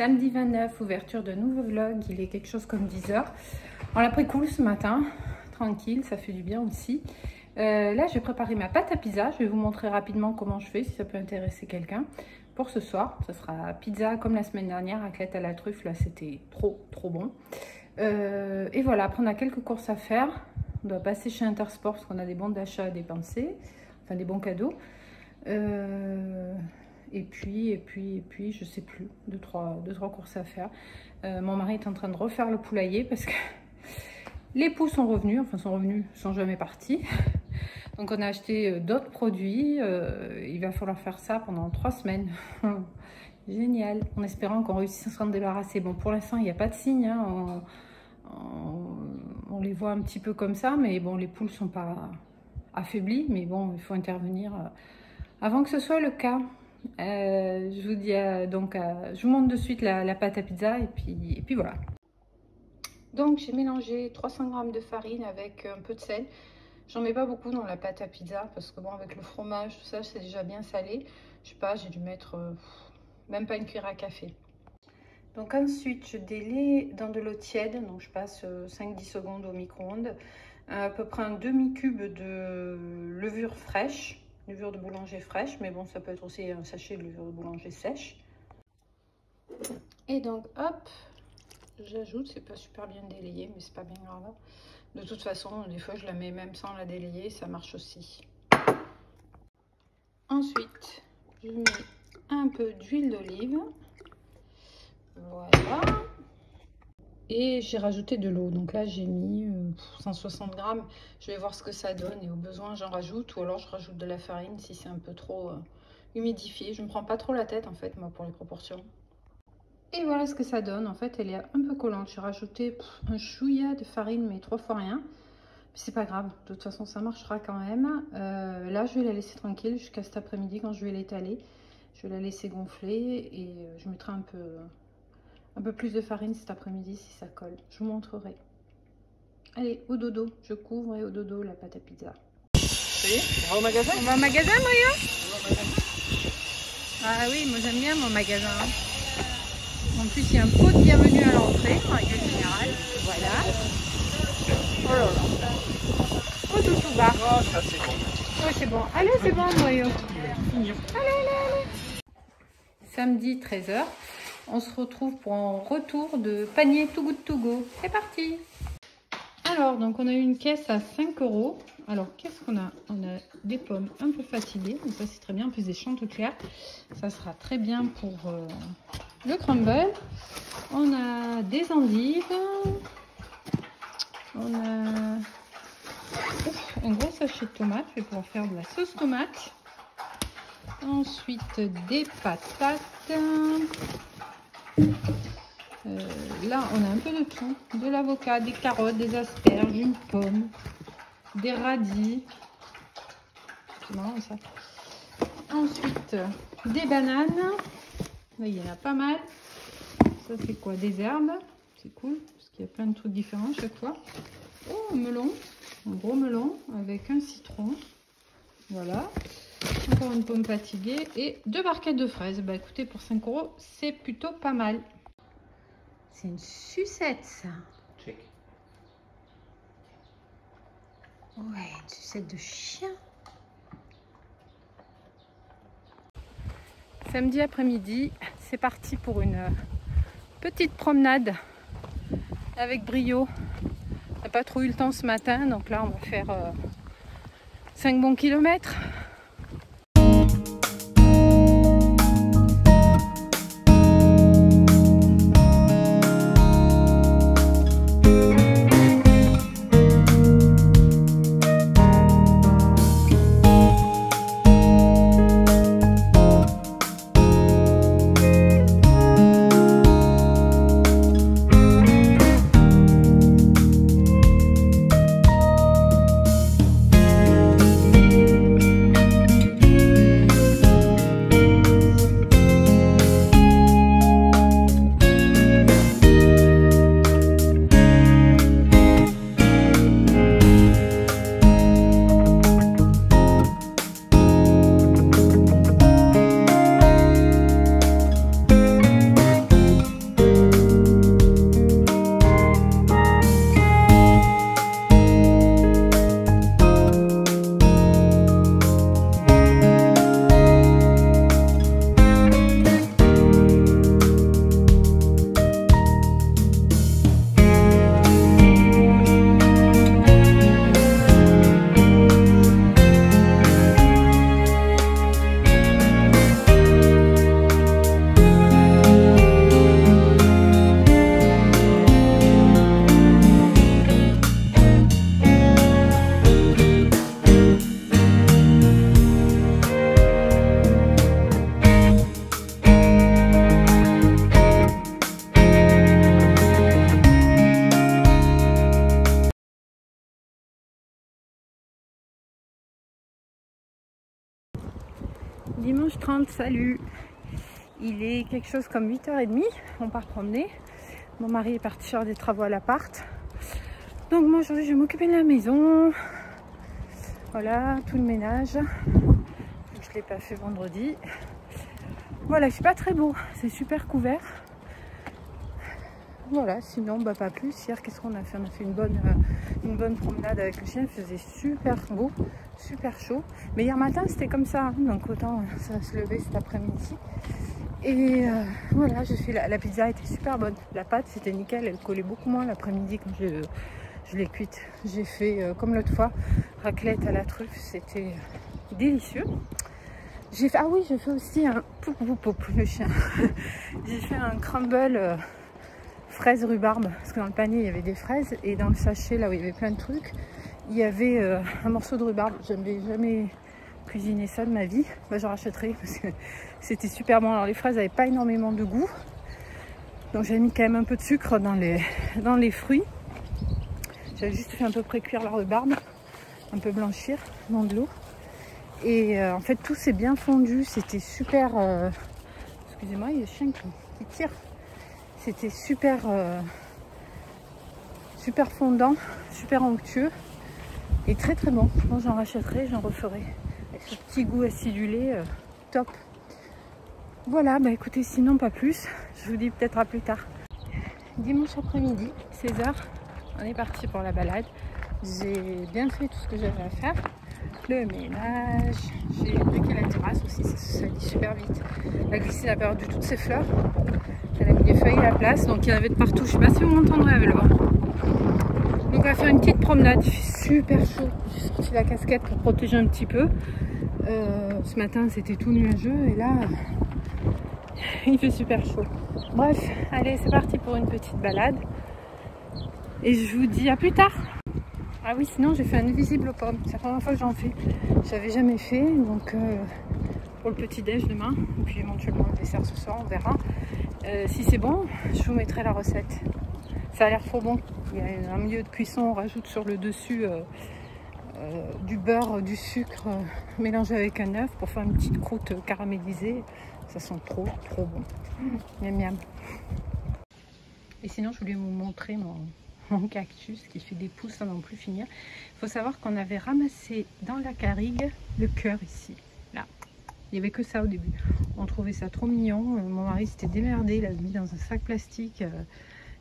Samedi 29, ouverture de nouveau vlog. Il est quelque chose comme 10 h. On l'a pris cool ce matin, tranquille, ça fait du bien aussi. Là, j'ai préparé ma pâte à pizza. Je vais vous montrer rapidement comment je fais, si ça peut intéresser quelqu'un. Pour ce soir, ça sera pizza comme la semaine dernière, raclette à la truffe. Là, c'était trop bon. Et voilà, après on a quelques courses à faire. On doit passer chez Intersport parce qu'on a des bons d'achat à dépenser, enfin des bons cadeaux. Et puis, je sais plus, deux, trois courses à faire. Mon mari est en train de refaire le poulailler parce que les poux sont revenus, sont jamais partis. Donc on a acheté d'autres produits. Il va falloir faire ça pendant 3 semaines. Génial, en espérant qu'on réussisse à s'en débarrasser. Bon, pour l'instant, il n'y a pas de signe. Hein. On les voit un petit peu comme ça, mais bon, les poules ne sont pas affaiblies. Mais bon, il faut intervenir avant que ce soit le cas. Je vous dis je vous montre de suite la pâte à pizza et puis voilà. Donc j'ai mélangé 300 g de farine avec un peu de sel. J'en mets pas beaucoup dans la pâte à pizza parce que bon, avec le fromage tout ça c'est déjà bien salé. Je sais pas, j'ai dû mettre même pas une cuillère à café. Donc ensuite je délaie dans de l'eau tiède, donc je passe 5-10 secondes au micro-ondes, à peu près un demi-cube de levure fraîche. Levure de boulanger fraîche, mais bon, ça peut être aussi un sachet de levure de boulanger sèche. Et donc, hop, j'ajoute, c'est pas super bien délayé, mais c'est pas bien grave. De toute façon, des fois, je la mets même sans la délayer, ça marche aussi. Ensuite, je mets un peu d'huile d'olive. Voilà. Et j'ai rajouté de l'eau. Donc là, j'ai mis 160 g. Je vais voir ce que ça donne. Et au besoin, j'en rajoute. Ou alors, je rajoute de la farine si c'est un peu trop humidifié. Je ne me prends pas trop la tête, en fait, moi, pour les proportions. Et voilà ce que ça donne. En fait, elle est un peu collante. J'ai rajouté un chouïa de farine, mais 3 fois rien. C'est pas grave. De toute façon, ça marchera quand même. Là, je vais la laisser tranquille jusqu'à cet après-midi quand je vais l'étaler. Je vais la laisser gonfler et je mettrai un peu plus de farine cet après-midi si ça colle. Je vous montrerai. Allez, au dodo. Je couvre et au dodo la pâte à pizza. On va au magasin? On va au magasin, Mario? Ah oui, moi j'aime bien mon magasin. En plus, il y a un pot de bienvenue à l'entrée, en règle générale. Voilà. Oh là là. Oh, tout bas. Oh, ça c'est bon. Oh, c'est bon. Allez, c'est bon, Mario. Allez. Samedi, 13 h. On se retrouve pour un retour de panier Too Good To Go. C'est parti. Alors, donc on a eu une caisse à 5 €. Alors, qu'est-ce qu'on a? On a des pommes un peu fatiguées. Donc ça, c'est très bien. En plus des chanticleers. Ça sera très bien pour le crumble. On a des endives. On a un gros sachet de tomates. Je vais pouvoir faire de la sauce tomate. Ensuite, des patates. Là, on a un peu de tout. De l'avocat, des carottes, des asperges, une pomme, des radis. C'est marrant ça. Ensuite, des bananes. Là, il y en a pas mal. Ça, c'est quoi? Des herbes. C'est cool, parce qu'il y a plein de trucs différents chaque fois. Oh, un melon. Un gros melon avec un citron. Voilà. Encore une pomme fatiguée et 2 barquettes de fraises. Bah écoutez, pour 5 €, c'est plutôt pas mal. C'est une sucette, ça. Check. Ouais, une sucette de chien. Samedi après-midi, c'est parti pour une petite promenade avec brio. On n'a pas trop eu le temps ce matin, donc là, on va faire 5 bons kilomètres. Dimanche 30, salut. Il est quelque chose comme 8h30, on part promener. Mon mari est parti faire des travaux à l'appart. Donc moi aujourd'hui je vais m'occuper de la maison. Voilà, tout le ménage. Je ne l'ai pas fait vendredi. Voilà, il fait pas très beau, c'est super couvert. Voilà, sinon bah, pas plus. Hier, qu'est-ce qu'on a fait? On a fait une bonne promenade avec le chien. Il faisait super beau, super chaud. Mais hier matin, c'était comme ça. Hein, donc autant ça va se lever cet après-midi. Et voilà, j'ai fait la pizza était super bonne. La pâte, c'était nickel. Elle collait beaucoup moins l'après-midi quand je l'ai cuite. J'ai fait, comme l'autre fois, raclette à la truffe. C'était délicieux. J'ai fait, ah oui, j'ai fait aussi un le chien. J'ai fait un crumble fraises rhubarbe, parce que dans le panier il y avait des fraises et dans le sachet là où il y avait plein de trucs, il y avait un morceau de rhubarbe. Je n'avais jamais cuisiné ça de ma vie. Bah, je rachèterai parce que c'était super bon. Alors les fraises n'avaient pas énormément de goût, donc j'ai mis quand même un peu de sucre dans les fruits. J'avais juste fait un peu pré-cuire la rhubarbe, un peu blanchir dans de l'eau. Et en fait tout s'est bien fondu, c'était super, excusez-moi, il y a le chien qui tire. C'était super super fondant, super onctueux et très très bon. Je pense que j'en rachèterai, j'en referai. Avec ce petit goût acidulé, top. Voilà, bah écoutez, sinon pas plus. Je vous dis peut-être à plus tard. Dimanche après-midi, 16h, on est parti pour la balade. J'ai bien fait tout ce que j'avais à faire. Le ménage, j'ai briqué la terrasse aussi, ça dit super vite. La glycine a perdu toutes ses fleurs. Elle a mis des feuilles à la place, donc il y en avait de partout. Je sais pas si vous m'entendrez avec le vent. Donc on va faire une petite promenade. Il fait super chaud. J'ai sorti la casquette pour protéger un petit peu. Ce matin c'était tout nuageux et là il fait super chaud. Bref, allez, c'est parti pour une petite balade. Et je vous dis à plus tard. Ah oui, sinon j'ai fait un invisible aux pommes. C'est la première fois que j'en fais. J'avais jamais fait, donc pour le petit déj demain, et puis éventuellement le dessert ce soir, on verra. Si c'est bon, je vous mettrai la recette. Ça a l'air trop bon. Il y a un milieu de cuisson, on rajoute sur le dessus du beurre, du sucre mélangé avec un œuf pour faire une petite croûte caramélisée. Ça sent trop bon. Miam miam. Et sinon, je voulais vous montrer mon cactus qui fait des pousses sans non plus finir. Il faut savoir qu'on avait ramassé dans la garrigue le cœur ici, là. Il n'y avait que ça au début. On trouvait ça trop mignon. Mon mari s'était démerdé, il l'avait mis dans un sac plastique.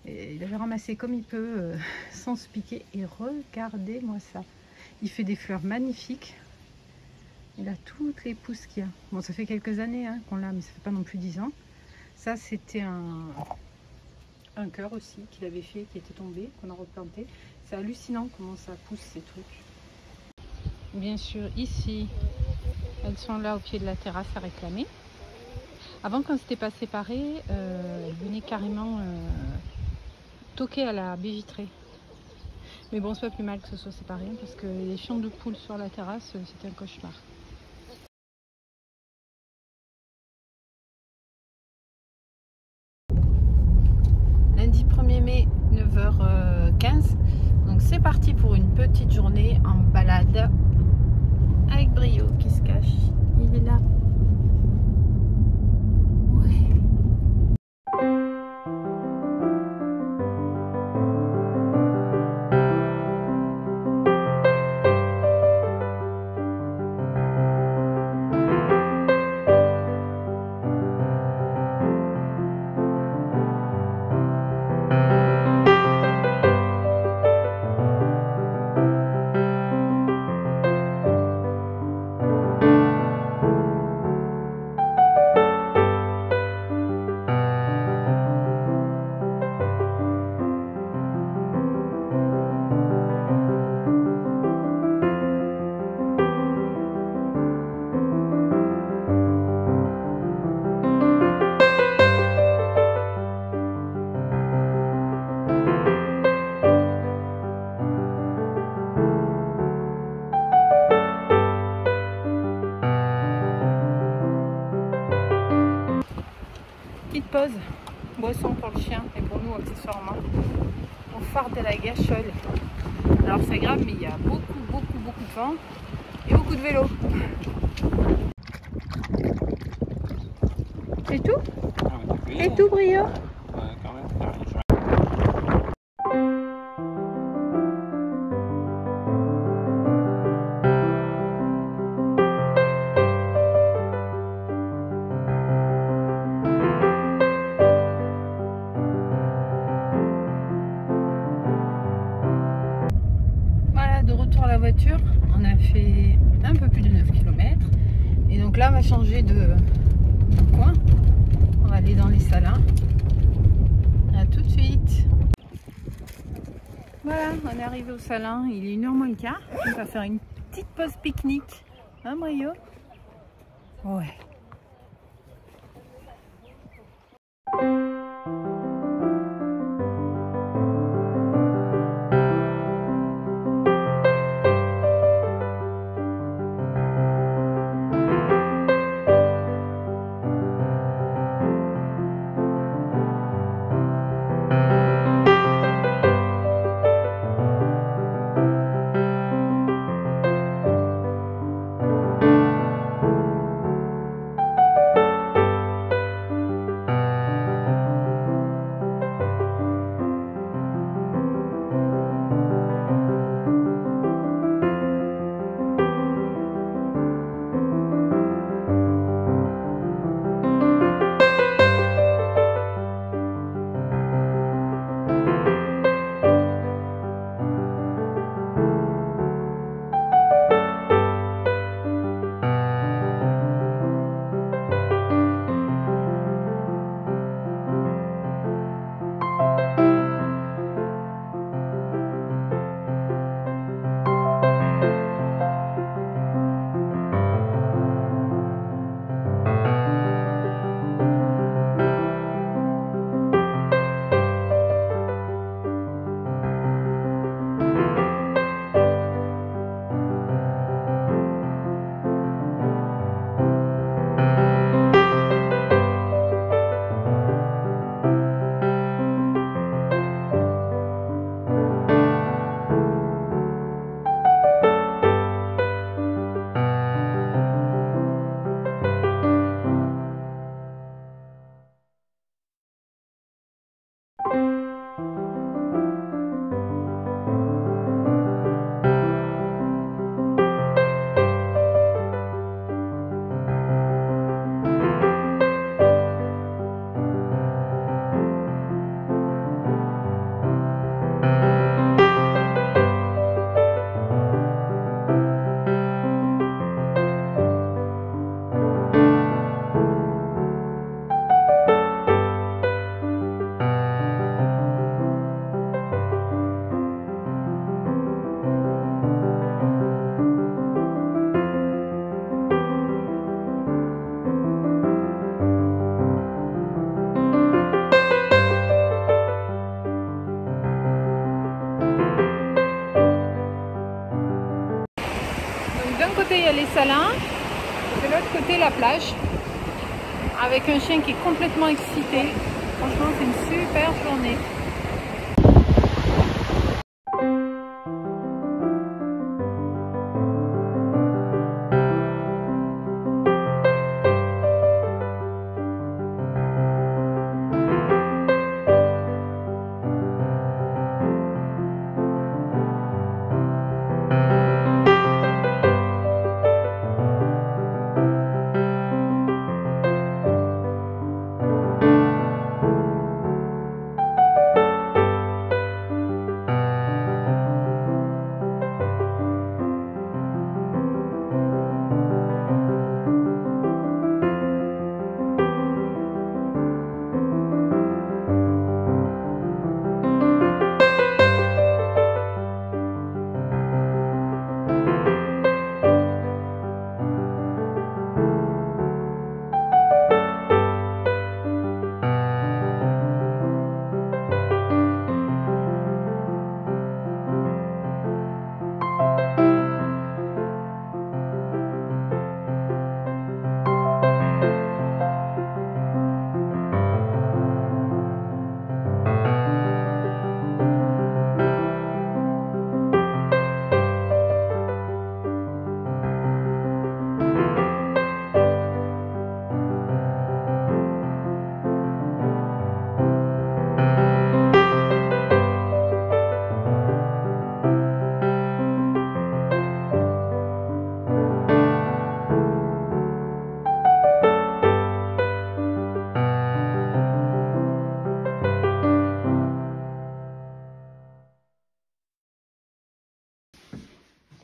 Et il avait ramassé comme il peut, sans se piquer. Et regardez-moi ça. Il fait des fleurs magnifiques. Il a toutes les pousses qu'il y a. Bon, ça fait quelques années hein, qu'on l'a, mais ça fait pas non plus 10 ans. Ça, c'était un cœur aussi qu'il avait fait, qui était tombé, qu'on a replanté. C'est hallucinant comment ça pousse ces trucs. Bien sûr, ici, elles sont là au pied de la terrasse à réclamer. Avant, quand c'était pas séparé, elles venaient carrément toquer à la baie vitrée. Mais bon, c'est pas plus mal que ce soit séparé parce que les chiens de poules sur la terrasse, c'était un cauchemar. Lundi 1er mai, 9h15. Donc c'est parti pour une petite journée en balade avec Brio qui se cache. Il est là. Petite pause, boisson pour le chien et pour nous accessoirement. On phare de la Gachole. Alors c'est grave, mais il y a beaucoup de vent et beaucoup de vélos. C'est tout? Ah, mais t'as payé, C'est tout, Brio? Ouais, quand même, t'as rien fait. Voilà, de retour à la voiture, on a fait un peu plus de 9 km. Et donc là, on va changer de coin. On va aller dans les salins. À tout de suite. Voilà, on est arrivé au salin. Il est 1h moins le quart. On va faire une petite pause pique-nique. Hein, Brio? Ouais. D'un côté il y a les salins, de l'autre côté la plage, avec un chien qui est complètement excité. Franchement c'est une super journée.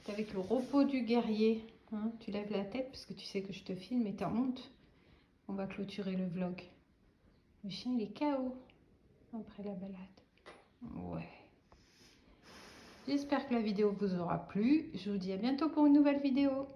C'est avec le repos du guerrier. Hein, tu lèves la tête parce que tu sais que je te filme et t'as honte. On va clôturer le vlog. Le chien, il est KO après la balade. Ouais. J'espère que la vidéo vous aura plu. Je vous dis à bientôt pour une nouvelle vidéo.